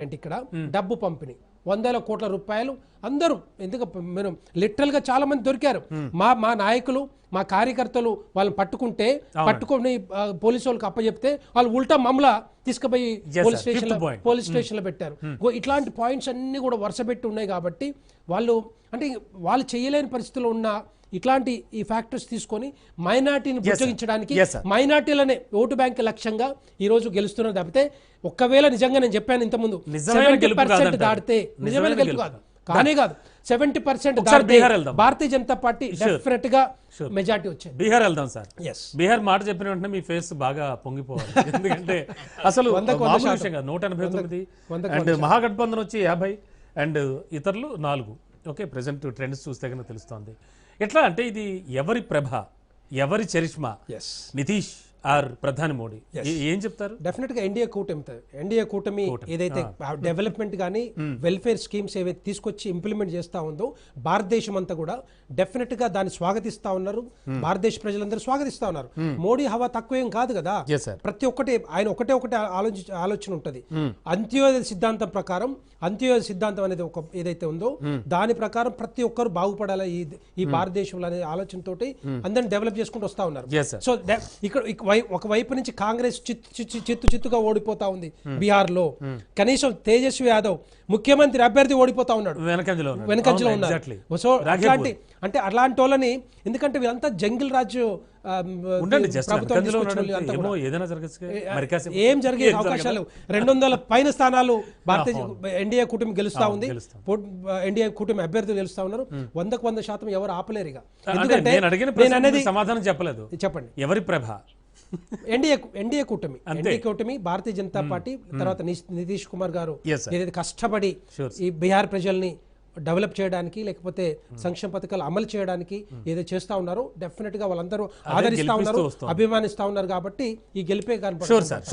అంటే ఇక్కడ డబ్బు పంపిణీ వందల కోట్ల రూపాయలు అందరూ ఎందుకు మనం లిటరల్ గా చాలా మంది దొరికారు. మా నాయకులు మా కార్యకర్తలు వాళ్ళని పట్టుకొని పోలీసు వాళ్ళకి అప్పచెప్తే వాళ్ళు ఉల్టా మమ్మల్ని తీసుకుపోయి పోలీస్ స్టేషన్ లో పెట్టారు. ఇట్లాంటి పాయింట్స్ అన్ని కూడా వరుస పెట్టి ఉన్నాయి కాబట్టి వాళ్ళు చేయలేని పరిస్థితుల్లో ఉన్న ఇట్లాంటి ఈ ఫ్యాక్టర్స్ తీసుకొని మైనార్టీని ఉపయోగించడానికి మైనార్టీలనే ఓటు బ్యాంక్ లక్ష్యంగా ఈ రోజు గెలుస్తున్నారు తప్పితే ఒక్కవేళ నిజంగా నేను చెప్పాను ఇంతకుముందు 70% దాటితే నిజమైన గెలుపు కాదు కానే కాదు 70% దాటితే భారతీయ జనతా పార్టీ డెఫినెట్ గా మెజార్టీ వచ్చేది. బీహార్ వెళ్దాం సార్. బీహార్ మాట చెప్పిన వెంటనే మీ ఫేస్ బాగా పొంగిపోవాలి. ఎందుకంటే అసలు 189 అండ్ మహాగఠబంధన్ వచ్చి 50 అండ్ ఇతరులు 4. ఓకే, ప్రెసెంట్ ట్రెండ్స్ చూస్తే కనుక తెలుస్తోంది. ఎట్లా అంటే ఇది ఎవరి ప్రభ, ఎవరి చరిష్మా, నితీష్ ఆర్ ప్రధాని మోడీ, ఏం చెప్తారు? డెఫినెట్ గా ఎన్డీఏ కూటమి ఏదైతే డెవలప్మెంట్ గానీ వెల్ఫేర్ స్కీమ్స్ ఏవైతే తీసుకొచ్చి ఇంప్లిమెంట్ చేస్తా ఉందో భారతదేశం అంతా కూడా డెఫినెట్ గా దాన్ని స్వాగతిస్తా ఉన్నారు. భారతదేశ ప్రజలందరూ స్వాగతిస్తా ఉన్నారు. మోడీ హవా తక్కువేం కాదు కదా. ప్రతి ఒక్కటి ఆయన ఒకటే ఆలోచన ఉంటది. అంత్యోదయ సిద్ధాంతం ప్రకారం, అంత్యోదయ సిద్ధాంతం అనేది ఏదైతే ఉందో దాని ప్రకారం ప్రతి ఒక్కరు బాగుపడాలి ఈ భారతదేశంలో అనే ఆలోచనతోటి అందరిని డెవలప్ చేసుకుంటూ వస్తా ఉన్నారు. సో ఇక్కడ ఒకవైపు నుంచి కాంగ్రెస్ చిత్తుగా ఓడిపోతా ఉంది బీహార్ లో. కనీసం తేజస్వి యాదవ్ ముఖ్యమంత్రి అభ్యర్థి ఓడిపోతా ఉన్నాడు, వెనకంజలో ఉన్నారు. సో అట్లాంటి అలాంటి వాళ్ళని, ఎందుకంటే వీళ్ళంతా జంగిల్ రాజు ఏం జరిగే అవకాశాలు 200 పైన స్థానాలు భారతీయ ఎన్డీఏ కూటమి గెలుస్తా ఉంది. ఎన్డీఏ కూటమి అభ్యర్థులు గెలుస్తా ఉన్నారు. 100% ఎవరు ఆపలేరు. ఇక ఎందుకంటే నేను అనేది సమాధానం చెప్పలేదు. చెప్పండి. ఎవరి ప్రభ? ఎన్డీఏ కూటమి భారతీయ జనతా పార్టీ తర్వాత నితీష్ కుమార్ గారు ఏదైతే కష్టపడి ఈ బీహార్ ప్రజల్ని డెవలప్ చేయడానికి లేకపోతే సంక్షేమ పథకాలు అమలు చేయడానికి ఏదో చేస్తా ఉన్నారో డెఫినెట్ గా వాళ్ళందరూ ఆదరిస్తా ఉన్నారు, అభిమానిస్తా ఉన్నారు. కాబట్టి ఈ గెలిపే కనపడుతుంది.